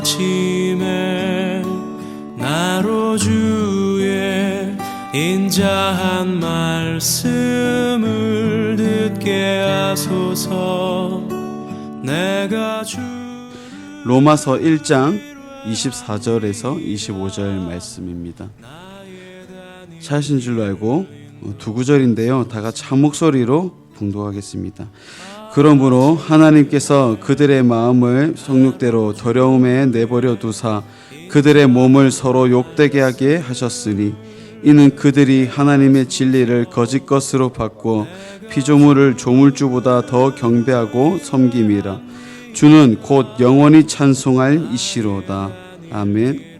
아침에 나로 주의 인자한 말씀을 듣게 하소서. 내가 로마서 1장 24절에서 25절 말씀입니다. 찾으신 줄로 알고 두 구절인데요, 다 같이 한 목소리로 봉독하겠습니다. 그러므로 하나님께서 그들의 마음을 성욕대로 더러움에 내버려 두사 그들의 몸을 서로 욕되게 하게 하셨으니 이는 그들이 하나님의 진리를 거짓 것으로 바꾸어 피조물을 조물주보다 더 경배하고 섬김이라. 주는 곧 영원히 찬송할 이시로다. 아멘.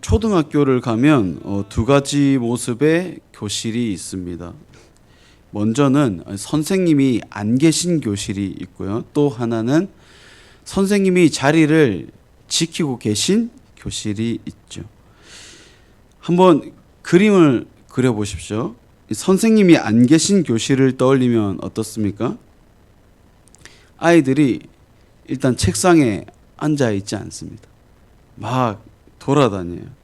초등학교를 가면 두 가지 모습의 교실이 있습니다. 먼저는 선생님이 안 계신 교실이 있고요. 또 하나는 선생님이 자리를 지키고 계신 교실이 있죠. 한번 그림을 그려보십시오. 선생님이 안 계신 교실을 떠올리면 어떻습니까? 아이들이 일단 책상에 앉아 있지 않습니다. 막 돌아다녀요.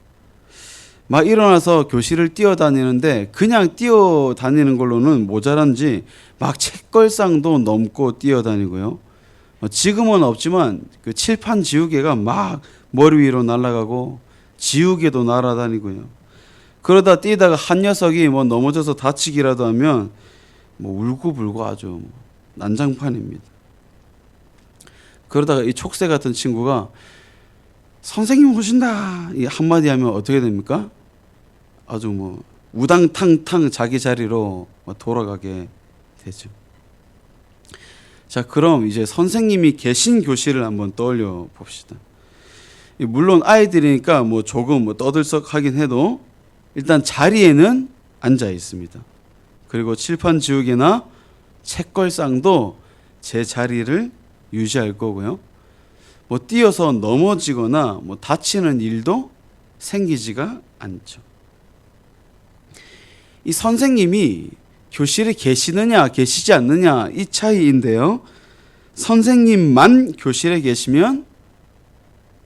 막 일어나서 교실을 뛰어다니는데 그냥 뛰어다니는 걸로는 모자란지 막 책걸상도 넘고 뛰어다니고요. 지금은 없지만 그 칠판 지우개가 막 머리 위로 날아가고 지우개도 날아다니고요. 그러다 뛰다가 한 녀석이 넘어져서 다치기라도 하면 울고불고 아주 난장판입니다. 그러다가 이 촉새 같은 친구가 선생님 오신다 이 한마디 하면 어떻게 됩니까? 아주 우당탕탕 자기 자리로 돌아가게 되죠. 자, 그럼 이제 선생님이 계신 교실을 한번 떠올려 봅시다. 물론 아이들이니까 조금 떠들썩하긴 해도 일단 자리에는 앉아 있습니다. 그리고 칠판 지우개나 책걸상도 제 자리를 유지할 거고요. 뛰어서 넘어지거나 다치는 일도 생기지가 않죠. 이 선생님이 교실에 계시느냐 계시지 않느냐 이 차이인데요. 선생님만 교실에 계시면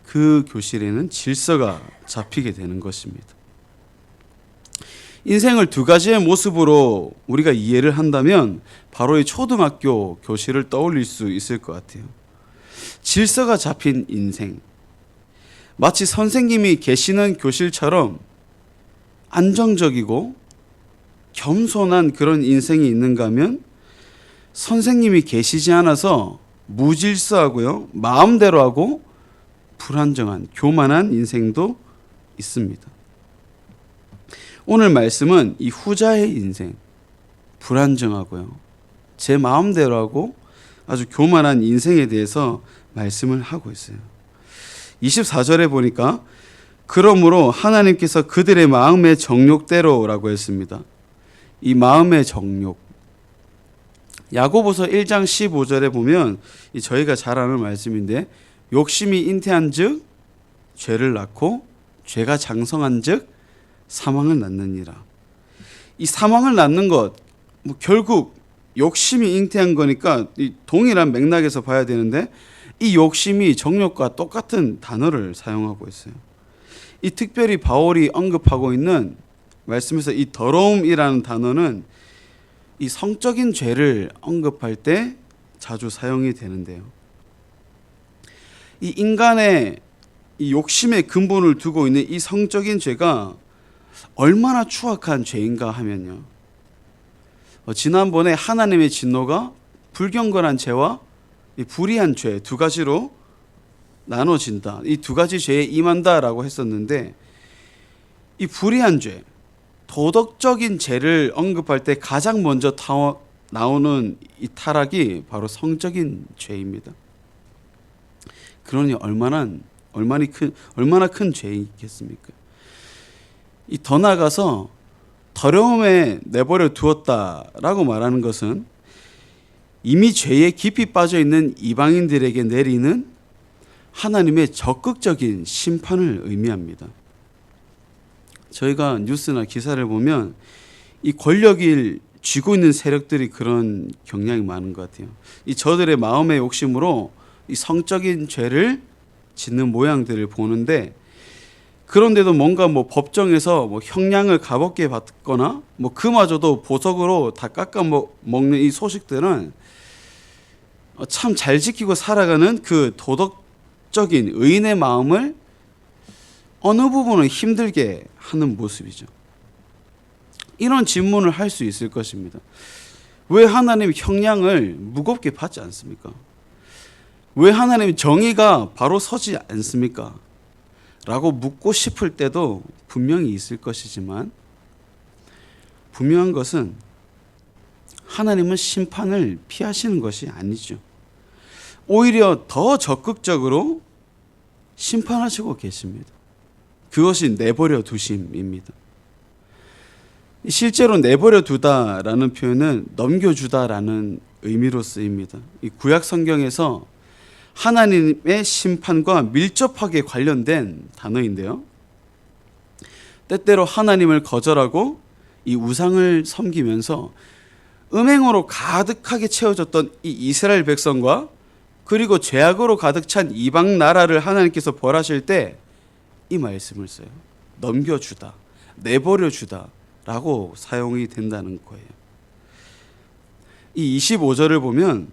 그 교실에는 질서가 잡히게 되는 것입니다. 인생을 두 가지의 모습으로 우리가 이해를 한다면 바로 이 초등학교 교실을 떠올릴 수 있을 것 같아요. 질서가 잡힌 인생, 마치 선생님이 계시는 교실처럼 안정적이고 겸손한 그런 인생이 있는가 하면 선생님이 계시지 않아서 무질서하고요, 마음대로 하고 불안정한 교만한 인생도 있습니다. 오늘 말씀은 이 후자의 인생, 불안정하고요, 제 마음대로 하고 아주 교만한 인생에 대해서 말씀을 하고 있어요. 24절에 보니까 그러므로 하나님께서 그들의 마음의 정욕대로라고 했습니다. 이 마음의 정욕, 야고보서 1장 15절에 보면 저희가 잘 아는 말씀인데, 욕심이 잉태한 즉 죄를 낳고 죄가 장성한 즉 사망을 낳느니라. 이 사망을 낳는 것, 결국 욕심이 잉태한 거니까 이 동일한 맥락에서 봐야 되는데, 이 욕심이 정욕과 똑같은 단어를 사용하고 있어요. 이 특별히 바울이 언급하고 있는 말씀에서 이 더러움이라는 단어는 이 성적인 죄를 언급할 때 자주 사용이 되는데요. 이 인간의 이 욕심의 근본을 두고 있는 이 성적인 죄가 얼마나 추악한 죄인가 하면요, 지난번에 하나님의 진노가 불경건한 죄와 이 불의한 죄 두 가지로 나눠진다, 이 두 가지 죄에 임한다라고 했었는데, 이 불의한 죄, 도덕적인 죄를 언급할 때 가장 먼저 나오는 이 타락이 바로 성적인 죄입니다. 그러니 얼마나 큰 죄이겠습니까? 이 더 나아가서 더러움에 내버려 두었다라고 말하는 것은 이미 죄에 깊이 빠져 있는 이방인들에게 내리는 하나님의 적극적인 심판을 의미합니다. 저희가 뉴스나 기사를 보면 이 권력을 쥐고 있는 세력들이 그런 경향이 많은 것 같아요. 이 저들의 마음의 욕심으로 이 성적인 죄를 짓는 모양들을 보는데, 그런데도 뭔가 뭐 법정에서 뭐 형량을 값없게 받거나 뭐 그마저도 보석으로 다 깎아 먹는 이 소식들은 참 잘 지키고 살아가는 그 도덕적인 의인의 마음을 어느 부분은 힘들게 하는 모습이죠. 이런 질문을 할 수 있을 것입니다. 왜 하나님 형량을 무겁게 받지 않습니까? 왜 하나님 정의가 바로 서지 않습니까? 라고 묻고 싶을 때도 분명히 있을 것이지만, 분명한 것은 하나님은 심판을 피하시는 것이 아니죠. 오히려 더 적극적으로 심판하시고 계십니다. 그것이 내버려 두심입니다. 실제로 내버려 두다라는 표현은 넘겨주다라는 의미로 쓰입니다. 이 구약 성경에서 하나님의 심판과 밀접하게 관련된 단어인데요. 때때로 하나님을 거절하고 이 우상을 섬기면서 음행으로 가득하게 채워졌던 이 이스라엘 백성과, 그리고 죄악으로 가득 찬 이방 나라를 하나님께서 벌하실 때 이 말씀을 써요. 넘겨주다, 내버려주다 라고 사용이 된다는 거예요. 이 25절을 보면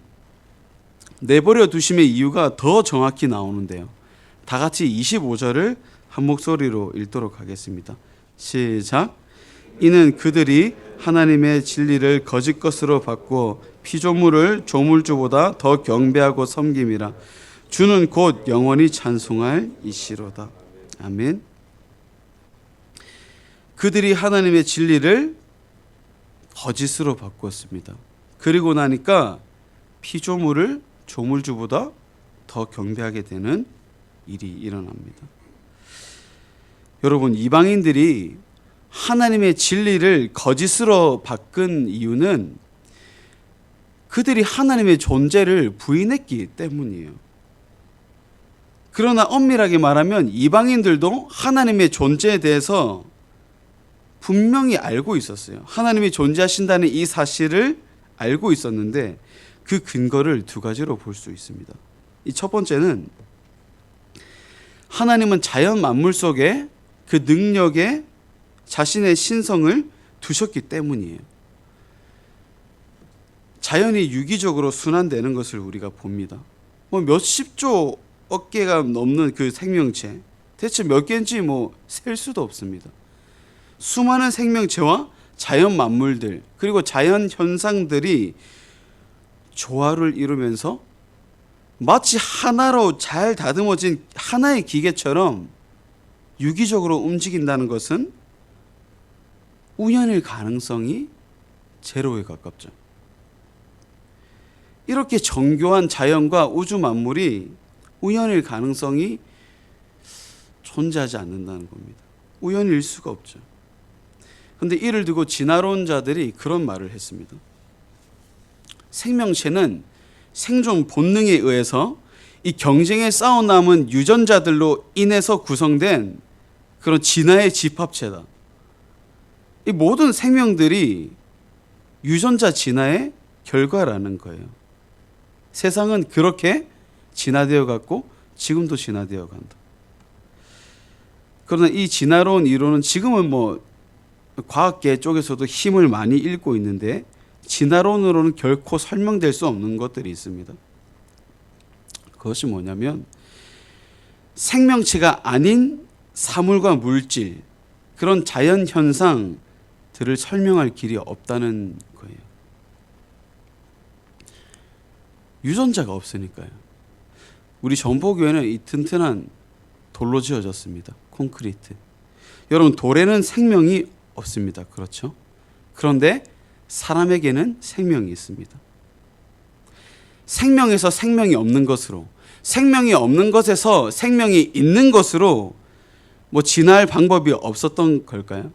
내버려 두심의 이유가 더 정확히 나오는데요. 다 같이 25절을 한 목소리로 읽도록 하겠습니다. 시작. 이는 그들이 하나님의 진리를 거짓 것으로 바꾸어 피조물을 조물주보다 더 경배하고 섬김이라. 주는 곧 영원히 찬송할 이시로다. 아멘. 그들이 하나님의 진리를 거짓으로 바꾸었습니다. 그리고 나니까 피조물을 조물주보다 더 경배하게 되는 일이 일어납니다. 여러분, 이방인들이 하나님의 진리를 거짓으로 바꾼 이유는 그들이 하나님의 존재를 부인했기 때문이에요. 그러나 엄밀하게 말하면 이방인들도 하나님의 존재에 대해서 분명히 알고 있었어요. 하나님이 존재하신다는 이 사실을 알고 있었는데, 그 근거를 두 가지로 볼 수 있습니다. 이 첫 번째는 하나님은 자연 만물 속에 그 능력에 자신의 신성을 두셨기 때문이에요. 자연이 유기적으로 순환되는 것을 우리가 봅니다. 뭐 몇십조 억개가 넘는 그 생명체, 대체 몇 개인지 셀 수도 없습니다. 수많은 생명체와 자연 만물들, 그리고 자연 현상들이 조화를 이루면서 마치 하나로 잘 다듬어진 하나의 기계처럼 유기적으로 움직인다는 것은 우연일 가능성이 제로에 가깝죠. 이렇게 정교한 자연과 우주 만물이 우연일 가능성이 존재하지 않는다는 겁니다. 우연일 수가 없죠. 그런데 이를 두고 진화론자들이 그런 말을 했습니다. 생명체는 생존 본능에 의해서 이 경쟁에 싸워 남은 유전자들로 인해서 구성된 그런 진화의 집합체다. 이 모든 생명들이 유전자 진화의 결과라는 거예요. 세상은 그렇게 진화되어 갔고 지금도 진화되어 간다. 그러나 이 진화론 이론은 지금은 과학계 쪽에서도 힘을 많이 잃고 있는데, 진화론으로는 결코 설명될 수 없는 것들이 있습니다. 그것이 뭐냐면 생명체가 아닌 사물과 물질, 그런 자연 현상들을 설명할 길이 없다는 거예요. 유전자가 없으니까요. 우리 전보교회는 이 튼튼한 돌로 지어졌습니다. 콘크리트. 여러분, 돌에는 생명이 없습니다. 그렇죠? 그런데 사람에게는 생명이 있습니다. 생명에서 생명이 없는 것으로, 생명이 없는 것에서 생명이 있는 것으로 진화할 방법이 없었던 걸까요?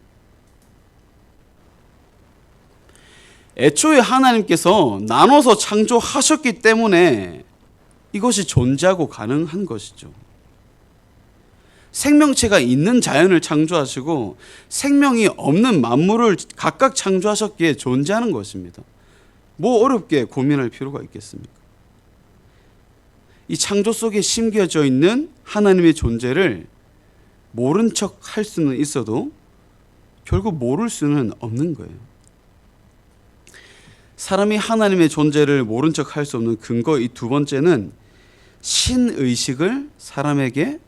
애초에 하나님께서 나눠서 창조하셨기 때문에 이것이 존재하고 가능한 것이죠. 생명체가 있는 자연을 창조하시고 생명이 없는 만물을 각각 창조하셨기에 존재하는 것입니다. 뭐 어렵게 고민할 필요가 있겠습니까? 이 창조 속에 심겨져 있는 하나님의 존재를 모른 척 할 수는 있어도 결국 모를 수는 없는 거예요. 사람이 하나님의 존재를 모른 척 할 수 없는 근거 이 두 번째는 신의식을 사람에게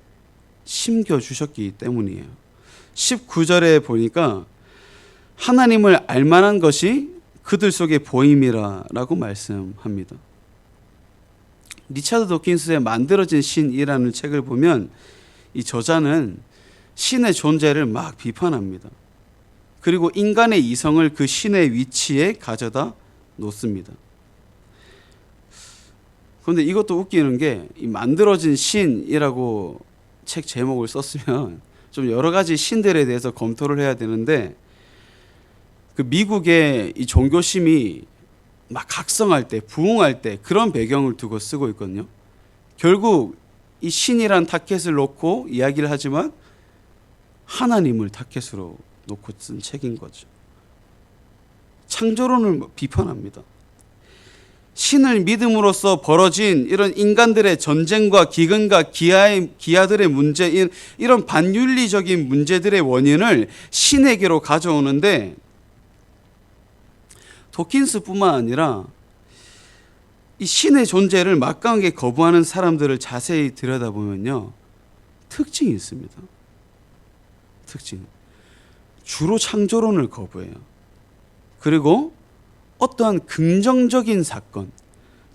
심겨주셨기 때문이에요. 19절에 보니까 하나님을 알만한 것이 그들 속에 보임이라 라고 말씀합니다. 리차드 도킨스의 만들어진 신이라는 책을 보면 이 저자는 신의 존재를 막 비판합니다. 그리고 인간의 이성을 그 신의 위치에 가져다 놓습니다. 그런데 이것도 웃기는 게 이 만들어진 신이라고 책 제목을 썼으면 좀 여러 가지 신들에 대해서 검토를 해야 되는데 그 미국의 이 종교심이 막 각성할 때, 부흥할 때 그런 배경을 두고 쓰고 있거든요. 결국 이 신이란 타켓을 놓고 이야기를 하지만 하나님을 타켓으로 놓고 쓴 책인 거죠. 창조론을 비판합니다. 신을 믿음으로써 벌어진 이런 인간들의 전쟁과 기근과 기아들의 문제, 이런 반윤리적인 문제들의 원인을 신에게로 가져오는데 도킨스뿐만 아니라 이 신의 존재를 막강하게 거부하는 사람들을 자세히 들여다보면요, 특징이 있습니다. 특징. 주로 창조론을 거부해요. 그리고 어떠한 긍정적인 사건,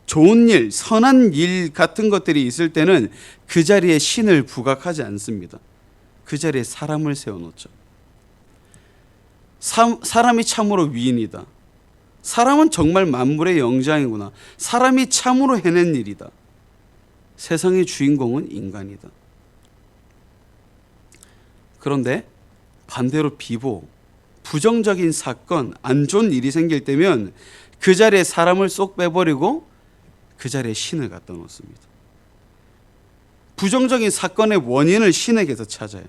좋은 일, 선한 일 같은 것들이 있을 때는 그 자리에 신을 부각하지 않습니다. 그 자리에 사람을 세워놓죠. 사람이 참으로 위인이다. 사람은 정말 만물의 영장이구나. 사람이 참으로 해낸 일이다. 세상의 주인공은 인간이다. 그런데 반대로 비보, 부정적인 사건, 안 좋은 일이 생길 때면 그 자리에 사람을 쏙 빼버리고 그 자리에 신을 갖다 놓습니다. 부정적인 사건의 원인을 신에게서 찾아요.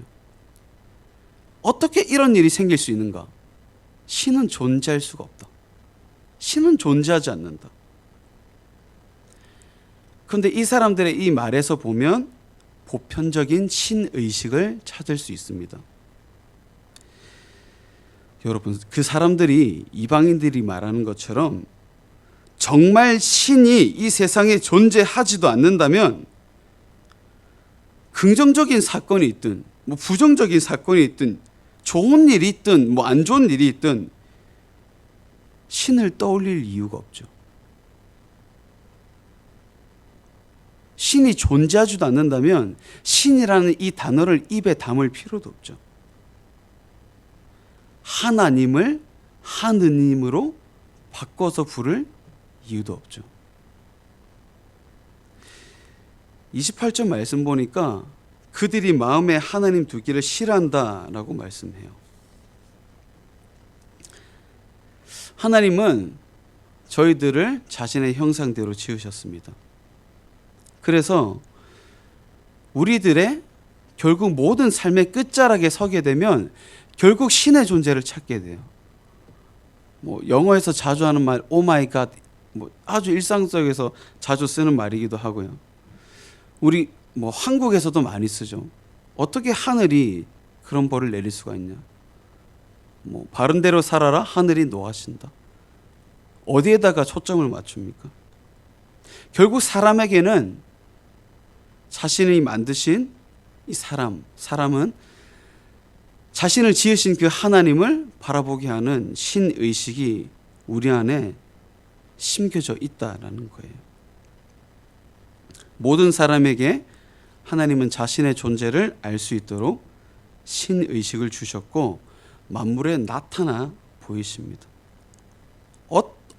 어떻게 이런 일이 생길 수 있는가? 신은 존재할 수가 없다. 신은 존재하지 않는다. 그런데 이 사람들의 이 말에서 보면 보편적인 신의식을 찾을 수 있습니다. 여러분, 그 사람들이, 이방인들이 말하는 것처럼 정말 신이 이 세상에 존재하지도 않는다면 긍정적인 사건이 있든 뭐 부정적인 사건이 있든 좋은 일이 있든 뭐 안 좋은 일이 있든 신을 떠올릴 이유가 없죠. 신이 존재하지도 않는다면 신이라는 이 단어를 입에 담을 필요도 없죠. 하나님을 하느님으로 바꿔서 부를 이유도 없죠. 28절 말씀 보니까 그들이 마음에 하나님 두기를 싫어한다라고 말씀해요. 하나님은 저희들을 자신의 형상대로 지으셨습니다. 그래서 우리들의 결국 모든 삶의 끝자락에 서게 되면 결국 신의 존재를 찾게 돼요. 뭐 영어에서 자주 하는 말 오 마이 갓, 뭐 아주 일상적에서 자주 쓰는 말이기도 하고요. 우리 뭐 한국에서도 많이 쓰죠. 어떻게 하늘이 그런 벌을 내릴 수가 있냐? 뭐 바른 대로 살아라, 하늘이 노하신다. 어디에다가 초점을 맞춥니까? 결국 사람에게는 자신이 만드신 이 사람은 자신을 지으신 그 하나님을 바라보게 하는 신의식이 우리 안에 심겨져 있다라는 거예요. 모든 사람에게 하나님은 자신의 존재를 알 수 있도록 신의식을 주셨고 만물에 나타나 보이십니다.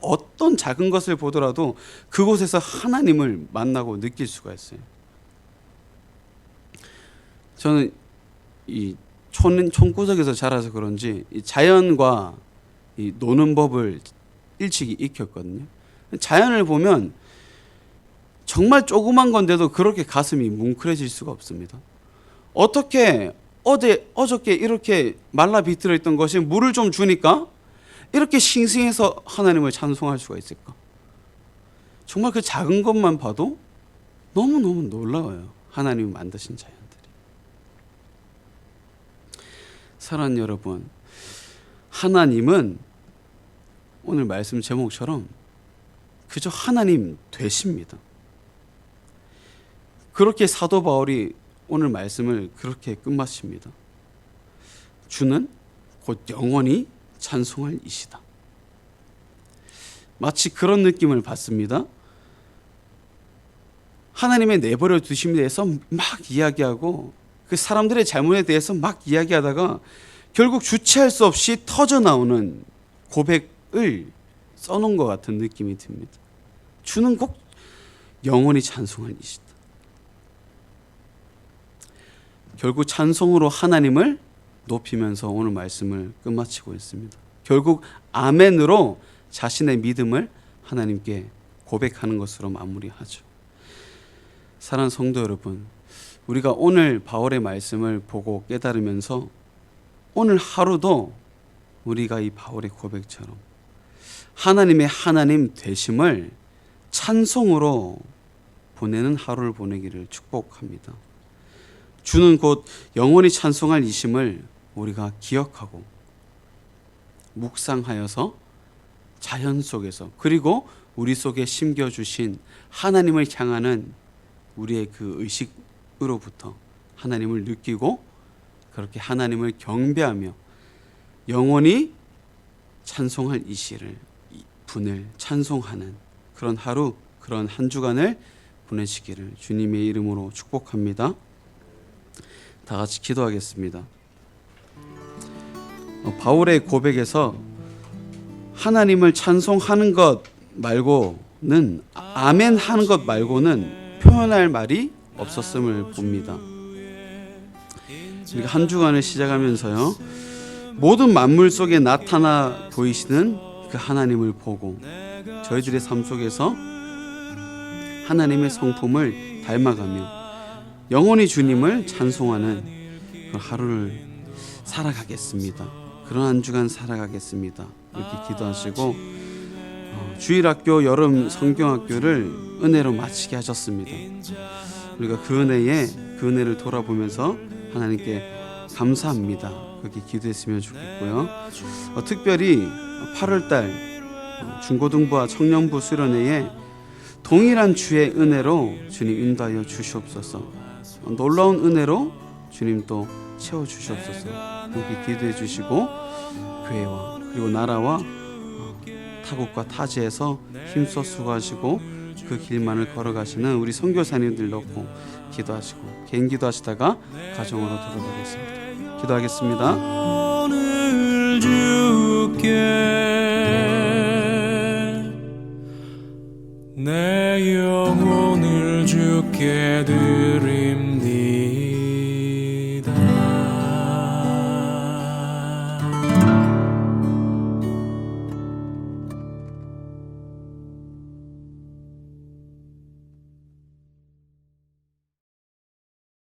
어떤 작은 것을 보더라도 그곳에서 하나님을 만나고 느낄 수가 있어요. 저는 이 촌구석에서 자라서 그런지 이 자연과 이 노는 법을 일찍이 익혔거든요. 자연을 보면 정말 조그만 건데도 그렇게 가슴이 뭉클해질 수가 없습니다. 어떻게 어저께 이렇게 말라 비틀어 있던 것이 물을 좀 주니까 이렇게 싱싱해서 하나님을 찬송할 수가 있을까? 정말 그 작은 것만 봐도 너무너무 놀라워요. 하나님이 만드신 자연들이. 사랑하는 여러분, 하나님은 오늘 말씀 제목처럼 그저 하나님 되십니다. 그렇게 사도 바울이 오늘 말씀을 그렇게 끝마칩니다. 주는 곧 영원히 찬송할 이시다. 마치 그런 느낌을 받습니다. 하나님의 내버려 두심에 대해서 막 이야기하고 그 사람들의 잘못에 대해서 막 이야기하다가 결국 주체할 수 없이 터져나오는 고백을 써놓은 것 같은 느낌이 듭니다. 주는 꼭 영원히 찬송할 이시다. 결국 찬송으로 하나님을 높이면서 오늘 말씀을 끝마치고 있습니다. 결국 아멘으로 자신의 믿음을 하나님께 고백하는 것으로 마무리하죠. 사랑하는 성도 여러분, 우리가 오늘 바울의 말씀을 보고 깨달으면서 오늘 하루도 우리가 이 바울의 고백처럼 하나님의 하나님 되심을 찬송으로 보내는 하루를 보내기를 축복합니다. 주는 곧 영원히 찬송할 이심을 우리가 기억하고 묵상하여서 자연 속에서 그리고 우리 속에 심겨주신 하나님을 향하는 우리의 그 의식으로부터 하나님을 느끼고 그렇게 하나님을 경배하며 영원히 찬송할 이시를 분을 찬송하는 그런 하루, 그런 한 주간을 보내시기를 주님의 이름으로 축복합니다. 다 같이 기도하겠습니다. 바울의 고백에서 하나님을 찬송하는 것 말고는 아멘 하는 것 말고는 표현할 말이 없었음을 봅니다. 우리가 한 주간을 시작하면서요, 모든 만물 속에 나타나 보이시는 그 하나님을 보고 저희들의 삶 속에서 하나님의 성품을 닮아가며 영원히 주님을 찬송하는 그런 하루를 살아가겠습니다. 그런 한 주간 살아가겠습니다. 이렇게 기도하시고 주일학교 여름 성경학교를 은혜로 마치게 하셨습니다. 우리가 그 은혜를 돌아보면서 하나님께 감사합니다. 그렇게 기도했으면 좋겠고요. 특별히 8월달 중고등부와 청년부 수련회에 동일한 주의 은혜로 주님 인도하여 주시옵소서. 놀라운 은혜로 주님 또 채워주시옵소서. 그렇게 기도해 주시고 교회와 그리고 나라와 타국과 타지에서 힘써 수고하시고 그 길만을 걸어가시는 우리 선교사님들 넣고 기도하시고 개인 기도하시다가 가정으로 들어가겠습니다. 기도하겠습니다. 오늘 주께 내 영혼을 주께 드리리.